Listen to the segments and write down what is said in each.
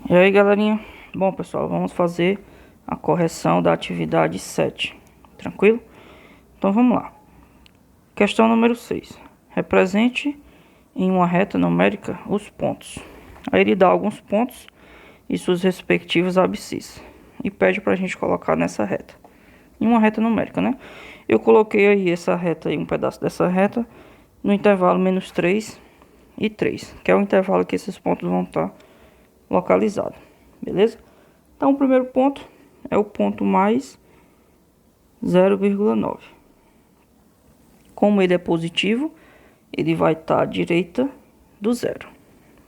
E aí, galerinha? Bom, pessoal, vamos fazer a correção da atividade 7. Tranquilo? Então vamos lá. Questão número 6. Represente em uma reta numérica os pontos. Aí ele dá alguns pontos e suas respectivas abscissas e pede para a gente colocar nessa reta, em uma reta numérica, né? Eu coloquei aí essa reta aí, um pedaço dessa reta no intervalo menos 3 e 3, que é o intervalo que esses pontos vão estar localizados. Beleza? Então o primeiro ponto é o ponto mais 0,9. Como ele é positivo, ele vai estar à direita do zero.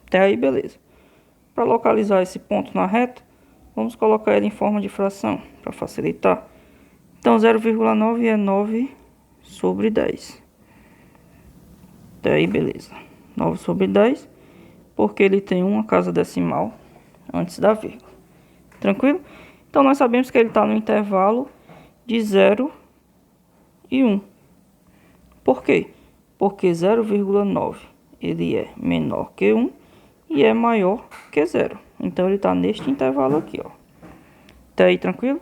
Até aí, beleza. Para localizar esse ponto na reta, vamos colocar ele em forma de fração, para facilitar. Então 0,9 é 9 sobre 10. Até aí, beleza. 9 sobre 10, porque ele tem uma casa decimal antes da vírgula. Tranquilo? Então nós sabemos que ele está no intervalo de 0 e 1. Por quê? Porque 0,9 ele é menor que 1 e é maior que 0. Então ele está neste intervalo aqui, ó. Tá aí, tranquilo?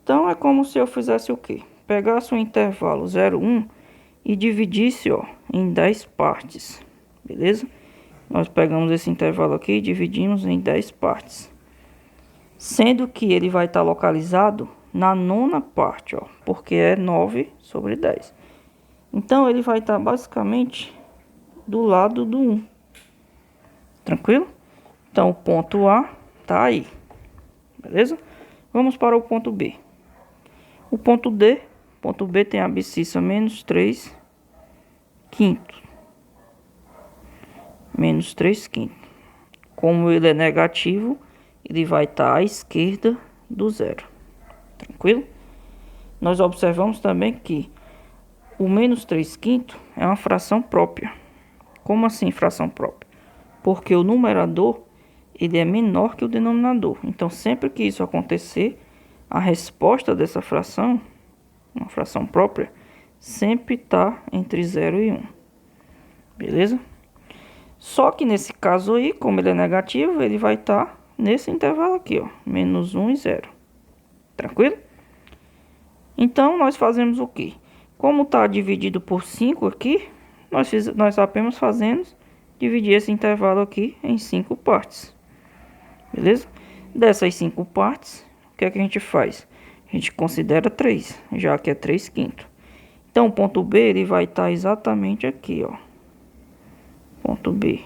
Então é como se eu fizesse o quê? Pegasse o intervalo 0, 1 e dividisse, ó, em 10 partes. Beleza? Nós pegamos esse intervalo aqui e dividimos em 10 partes. Sendo que ele vai estar localizado na nona parte, ó, porque é 9 sobre 10. Então ele vai estar basicamente do lado do 1. Tranquilo? Então o ponto A tá aí. Beleza? Vamos para o ponto B. O ponto D, ponto B tem a abscissa menos 3 quintos. Menos 3 quintos. Como ele é negativo, ele vai estar à esquerda do zero. Tranquilo? Nós observamos também que o menos 3 quintos é uma fração própria. Como assim fração própria? Porque o numerador ele é menor que o denominador. Então sempre que isso acontecer, a resposta dessa fração, uma fração própria, sempre está entre 0 e 1. Beleza? Só que nesse caso aí, como ele é negativo, ele vai estar nesse intervalo aqui, ó, menos 1 e 0. Tranquilo? Então nós fazemos o quê? Como está dividido por 5 aqui, nós apenas fazemos dividir esse intervalo aqui em 5 partes. Beleza? Dessas 5 partes, o que é que a gente faz? A gente considera 3, já que é 3 quintos. Então o ponto B ele vai estar exatamente aqui, ó. Ponto B.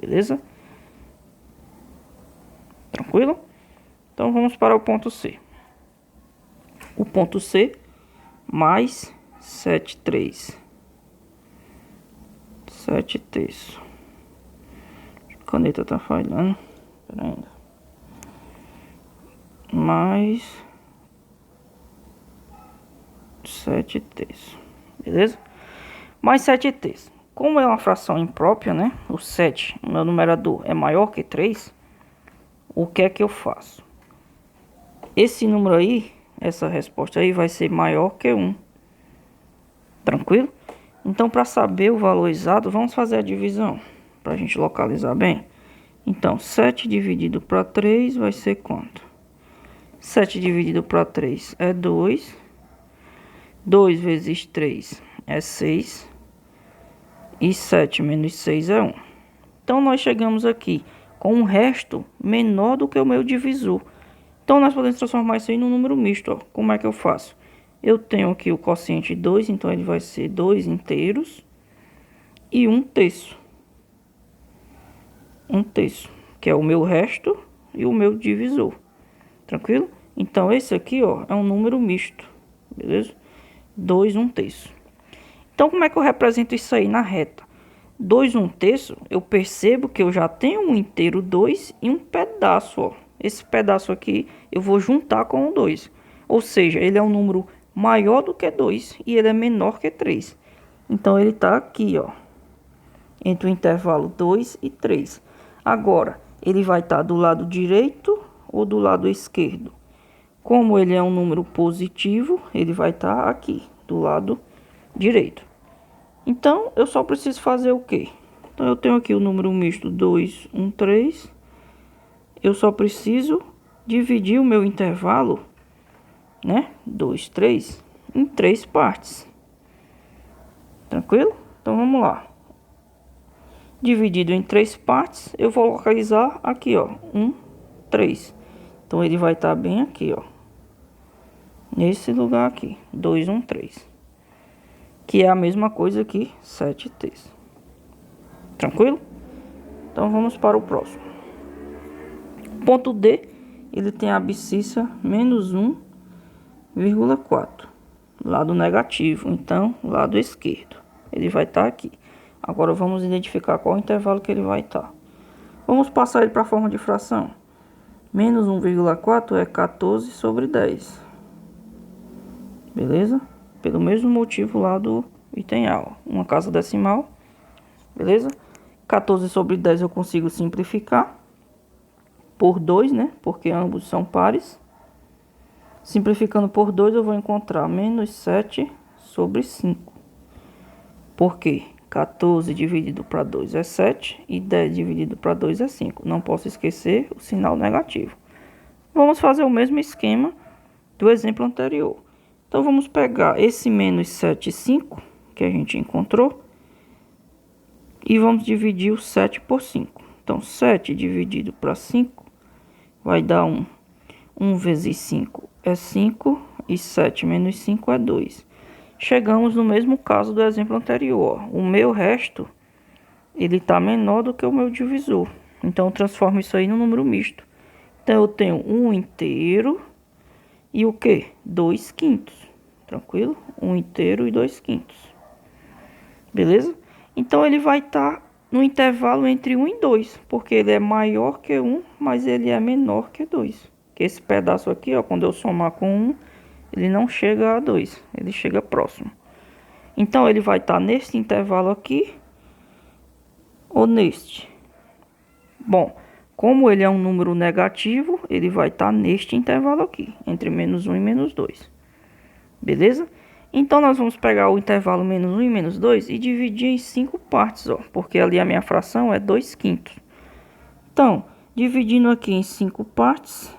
Beleza? Tranquilo? Então vamos para o ponto C. O ponto C mais 7 3. 7 terços. A caneta tá falhando. Pera ainda. Mais 7 terços. Beleza? Mais 7 terços. Como é uma fração imprópria, né? O 7, o meu numerador, é maior que 3. O que é que eu faço? Esse número aí, essa resposta aí vai ser maior que 1. Tranquilo? Então, para saber o valor exato, vamos fazer a divisão. Para a gente localizar bem. Então, 7 dividido para 3 vai ser quanto? 7 dividido para 3 é 2. 2 vezes 3 é 6. E 7 menos 6 é 1. Então, nós chegamos aqui com um resto menor do que o meu divisor. Então, nós podemos transformar isso aí num número misto. Ó. Como é que eu faço? Eu tenho aqui o quociente 2, então ele vai ser 2 inteiros e 1 terço. 1 terço, que é o meu resto e o meu divisor. Tranquilo? Então, esse aqui, ó, é um número misto. Beleza? 2 1 terço. Então, como é que eu represento isso aí na reta? 2 1 terço, eu percebo que eu já tenho um inteiro 2 e um pedaço, ó. Esse pedaço aqui eu vou juntar com o 2. Ou seja, ele é um número maior do que 2 e ele é menor que 3. Então, ele está aqui, ó, entre o intervalo 2 e 3. Agora, ele vai estar do lado direito ou do lado esquerdo? Como ele é um número positivo, ele vai estar aqui, do lado direito. Então, eu só preciso fazer o quê? Então, eu tenho aqui o número misto 2 1 3. eu só preciso dividir o meu intervalo, né? 2, 3, em 3 partes. Tranquilo? Então vamos lá. Dividido em 3 partes, eu vou localizar aqui, ó, 1, 3. Então ele vai estar bem aqui, ó, nesse lugar aqui, 2, 1, 3. Que é a mesma coisa que 7 terços. Tranquilo? Então vamos para o próximo. Ponto D, ele tem a abscissa menos 1,4. Lado negativo, então lado esquerdo. Ele vai estar aqui. Agora vamos identificar qual intervalo que ele vai estar. Vamos passar ele para a forma de fração. Menos 1,4 é 14 sobre 10. Beleza? Pelo mesmo motivo lá do item A. Uma casa decimal. Beleza? 14 sobre 10 eu consigo simplificar por 2, né? Porque ambos são pares. Simplificando por 2 eu vou encontrar menos 7 sobre 5. Por quê? 14 dividido para 2 é 7 e 10 dividido para 2 é 5. Não posso esquecer o sinal negativo. Vamos fazer o mesmo esquema do exemplo anterior. Então vamos pegar esse menos 7 e 5 que a gente encontrou e vamos dividir o 7 por 5. Então 7 dividido para 5 vai dar 1. 1 vezes 5 é 5 e 7 menos 5 é 2. Chegamos no mesmo caso do exemplo anterior. O meu resto, ele está menor do que o meu divisor. Então, eu transformo isso aí no número misto. Então, eu tenho 1 inteiro e o quê? 2 quintos. Tranquilo? 1 inteiro e 2 quintos. Beleza? Então, ele vai estar no intervalo entre 1 e 2. Porque ele é maior que 1, mas ele é menor que 2. Que esse pedaço aqui, ó, quando eu somar com 1... ele não chega a 2, ele chega próximo. Então, ele vai estar neste intervalo aqui ou neste. Bom, como ele é um número negativo, ele vai estar neste intervalo aqui, entre menos 1 e menos 2. Beleza? Então, nós vamos pegar o intervalo menos 1 e menos 2 e dividir em 5 partes, ó, porque ali a minha fração é 2 quintos. Então, dividindo aqui em 5 partes...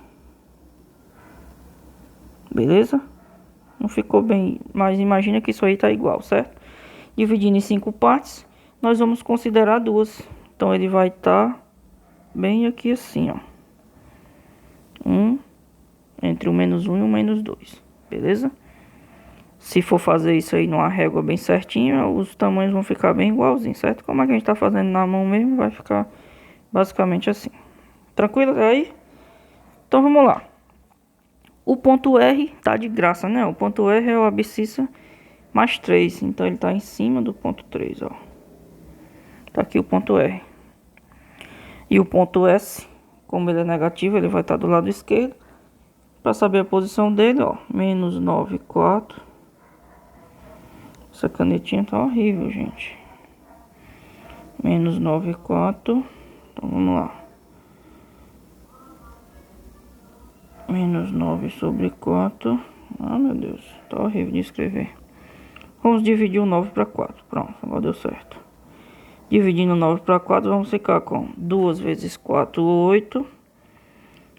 beleza? Não ficou bem, mas imagina que isso aí tá igual, certo? Dividindo em 5 partes, nós vamos considerar 2. Então, ele vai estar bem aqui assim, ó. Entre o menos 1 e o menos 2, beleza? Se for fazer isso aí numa régua bem certinha, os tamanhos vão ficar bem igualzinhos, certo? Como é que a gente tá fazendo na mão mesmo, vai ficar basicamente assim. Tranquilo até aí? Então, vamos lá. O ponto R tá de graça, né? O ponto R é o abscissa mais 3. Então, ele tá em cima do ponto 3, ó. Tá aqui o ponto R. E o ponto S, como ele é negativo, ele vai estar do lado esquerdo. Para saber a posição dele, ó. Menos 9,4. Essa canetinha tá horrível, gente. Menos 9,4. Então, vamos lá. Menos 9 sobre 4. Ah, meu Deus. Tá horrível de escrever. Vamos dividir o 9 para 4. Pronto, agora deu certo. Dividindo 9 para 4, vamos ficar com 2 vezes 4, 8.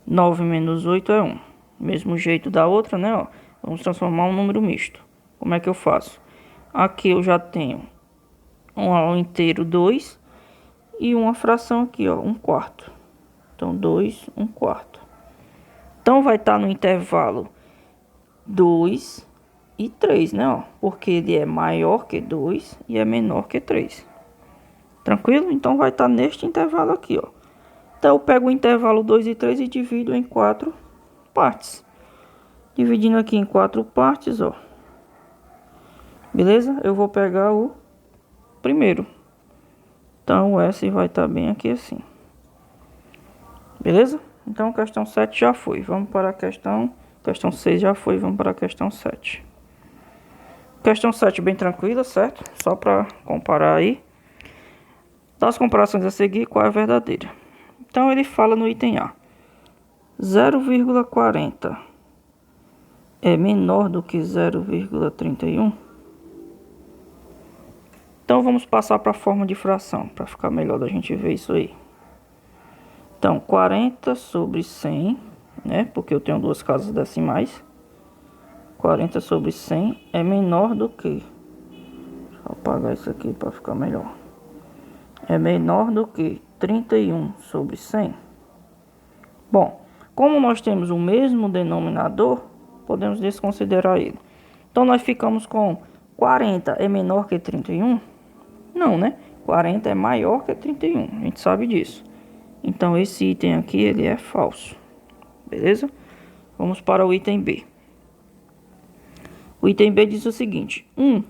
9 menos 8 é 1. Mesmo jeito da outra, né? Ó. Vamos transformar um número misto. Como é que eu faço? Aqui eu já tenho um inteiro 2. E uma fração aqui, ó, 1/4. Então, 2, 1/4. Então, vai estar no intervalo 2 e 3, né? Ó, porque ele é maior que 2 e é menor que 3. Tranquilo? Então, vai estar neste intervalo aqui, ó. Então, eu pego o intervalo 2 e 3 e divido em 4 partes. Dividindo aqui em 4 partes, ó. Beleza? Eu vou pegar o primeiro. Então, o S vai estar bem aqui assim. Beleza? Então, questão 7 já foi. Vamos para a questão 6 já foi. Vamos para a questão 7. Questão 7 bem tranquila, certo? Só para comparar aí. Das comparações a seguir, qual é a verdadeira? Então, ele fala no item A. 0,40 é menor do que 0,31. Então, vamos passar para a forma de fração, para ficar melhor da gente ver isso aí. Então, 40 sobre 100, né? Porque eu tenho duas casas decimais. 40 sobre 100 é menor do que... Deixa eu apagar isso aqui para ficar melhor. É menor do que 31 sobre 100. Bom, como nós temos o mesmo denominador, podemos desconsiderar ele. Então, nós ficamos com 40 é menor que 31? Não, né? 40 é maior que 31, a gente sabe disso. Então, esse item aqui, ele é falso. Beleza? Vamos para o item B. O item B diz o seguinte: 1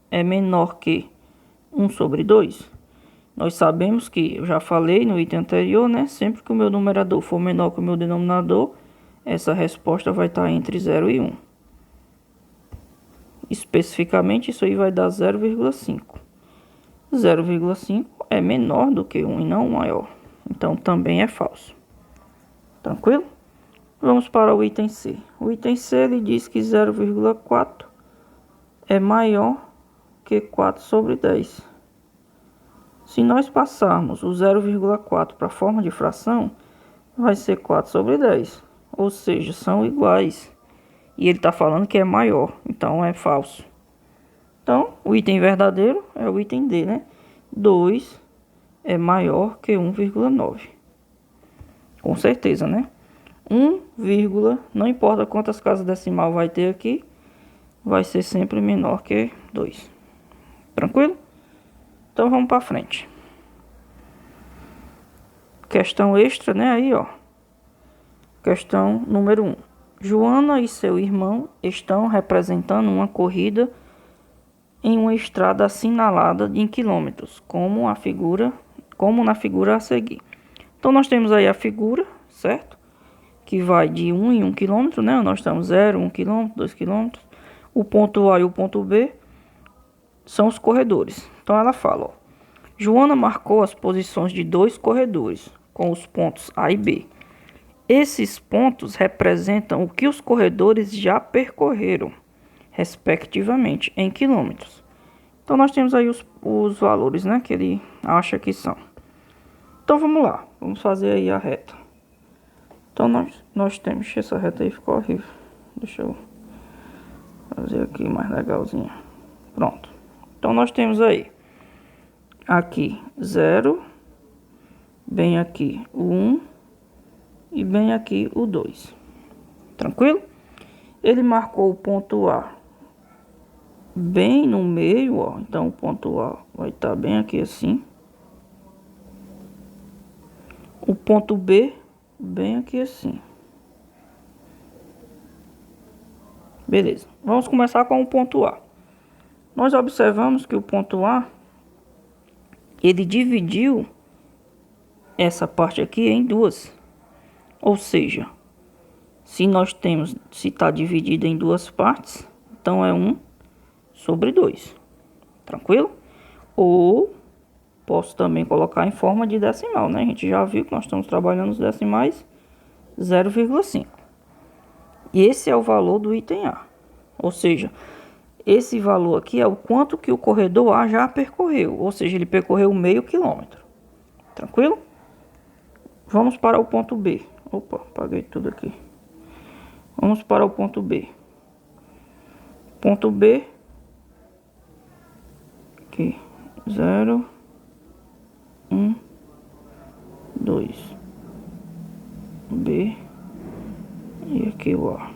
é menor que 1 sobre 2. Nós sabemos que, eu já falei no item anterior, né? Sempre que o meu numerador for menor que o meu denominador, essa resposta vai estar entre 0 e 1. Especificamente, isso aí vai dar 0,5. 0,5 é menor do que 1 e não maior. Então, também é falso. Tranquilo? Vamos para o item C. O item C, ele diz que 0,4 é maior que 4 sobre 10. Se nós passarmos o 0,4 para a forma de fração, vai ser 4 sobre 10. Ou seja, são iguais. E ele está falando que é maior, então é falso. Então, o item verdadeiro é o item D, né? 2 é maior que 1,9. Com certeza, né? 1, não importa quantas casas decimal vai ter aqui, vai ser sempre menor que 2. Tranquilo? Então, vamos para frente. Questão extra, né? Aí, ó. Questão número 1. Joana e seu irmão estão representando uma corrida em uma estrada assinalada em quilômetros, como na figura a seguir. Então, nós temos aí a figura, certo? Que vai de 1 em 1 quilômetro, né? Nós estamos 0, 1 quilômetro, 2 quilômetros. O ponto A e o ponto B são os corredores. Então, ela fala, ó. Joana marcou as posições de 2 corredores, com os pontos A e B. Esses pontos representam o que os corredores já percorreram, respectivamente, em quilômetros. Então, nós temos aí os valores, né, que ele acha que são. Então, vamos lá. Vamos fazer aí a reta. Então, nós temos... Essa reta aí ficou horrível. Deixa eu fazer aqui mais legalzinho. Pronto. Então, nós temos aí. Aqui, 0. Bem aqui, o 1. E bem aqui, o 2. Tranquilo? Ele marcou o ponto A bem no meio, ó. Então, o ponto A vai estar bem aqui assim. O ponto B, bem aqui assim. Beleza. Vamos começar com o ponto A. Nós observamos que o ponto A, ele dividiu essa parte aqui em duas. Ou seja, se está dividido em duas partes, então é 1 sobre 2. Tranquilo? Ou posso também colocar em forma de decimal, né? A gente já viu que nós estamos trabalhando os decimais 0,5. E esse é o valor do item A. Ou seja, esse valor aqui é o quanto que o corredor A já percorreu. Ou seja, ele percorreu meio quilômetro. Tranquilo? Vamos para o ponto B. Opa, apaguei tudo aqui. Vamos para o ponto B. Ponto B. Aqui. 0, 1, 2. B. E aqui o A.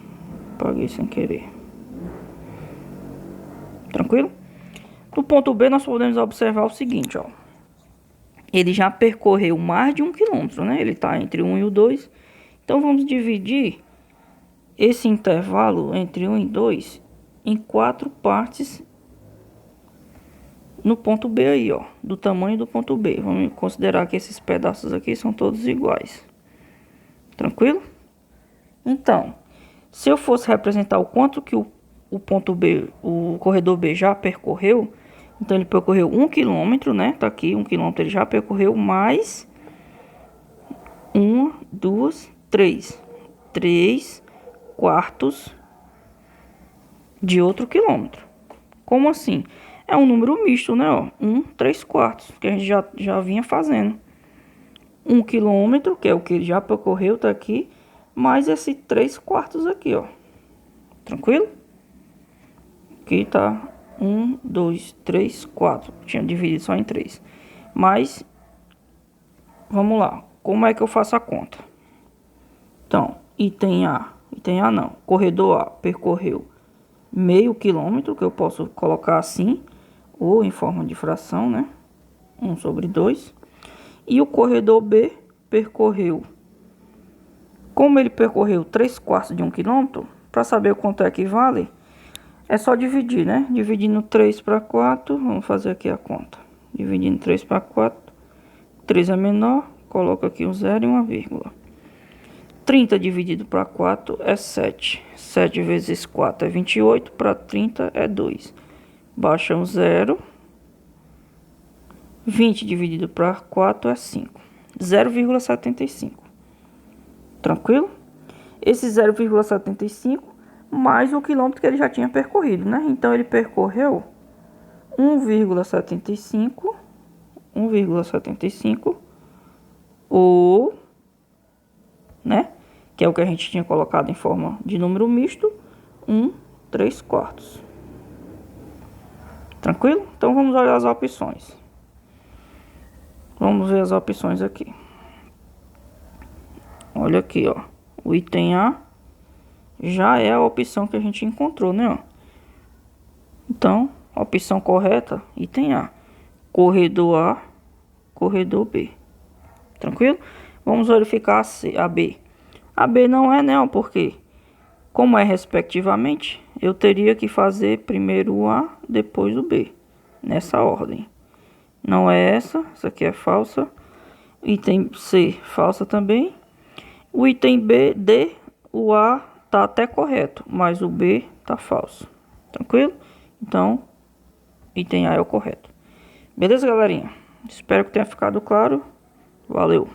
Apaguei sem querer. Tranquilo? No ponto B nós podemos observar o seguinte, ó. Ele já percorreu mais de 1 quilômetro, né? Ele está entre 1 e o 2. Então, vamos dividir esse intervalo entre 1 e 2 em 4 partes no ponto B aí, ó. Do tamanho do ponto B. Vamos considerar que esses pedaços aqui são todos iguais. Tranquilo? Então, se eu fosse representar o quanto que o ponto B, o corredor B já percorreu... Então, ele percorreu 1 quilômetro, né? Tá aqui, 1 quilômetro ele já percorreu, mais 1, 2, 3. 3 quartos de outro quilômetro. Como assim? É um número misto, né? Ó, 1, 3 quartos, que a gente já vinha fazendo. 1 quilômetro, que é o que ele já percorreu, tá aqui, mais esse 3/4 aqui, ó. Tranquilo? Aqui tá 1, 2, 3, 4. Tinha dividido só em 3. Mas, vamos lá. Como é que eu faço a conta? Então, item A não. Corredor A percorreu meio quilômetro, que eu posso colocar assim, ou em forma de fração, né? 1/2. E o corredor B percorreu, como ele percorreu 3/4 de 1 quilômetro, para saber quanto é que vale, é só dividir, né? Dividindo 3/4, vamos fazer aqui a conta. Dividindo 3/4, 3 é menor, coloco aqui um 0 e uma vírgula. 30 dividido para 4 é 7. 7 vezes 4 é 28, para 30 é 2. Baixa um 0. 20 dividido para 4 é 5. 0,75. Tranquilo? Esse 0,75 mais o quilômetro que ele já tinha percorrido, né? Então, ele percorreu 1,75 ou, né? Que é o que a gente tinha colocado em forma de número misto, 1/3/4. Tranquilo? Então, vamos olhar as opções. Vamos ver as opções aqui. Olha aqui, ó. O item A já é a opção que a gente encontrou, né? Ó. Então, a opção correta, item A. Corredor A, corredor B. Tranquilo? Vamos verificar a B. A B não é, não, porque como é respectivamente, eu teria que fazer primeiro o A, depois o B. Nessa ordem. Não é essa aqui é falsa. Item C, falsa também. O item B, D, o A tá até correto, mas o B tá falso. Tranquilo? Então, item A é o correto. Beleza, galerinha? Espero que tenha ficado claro. Valeu!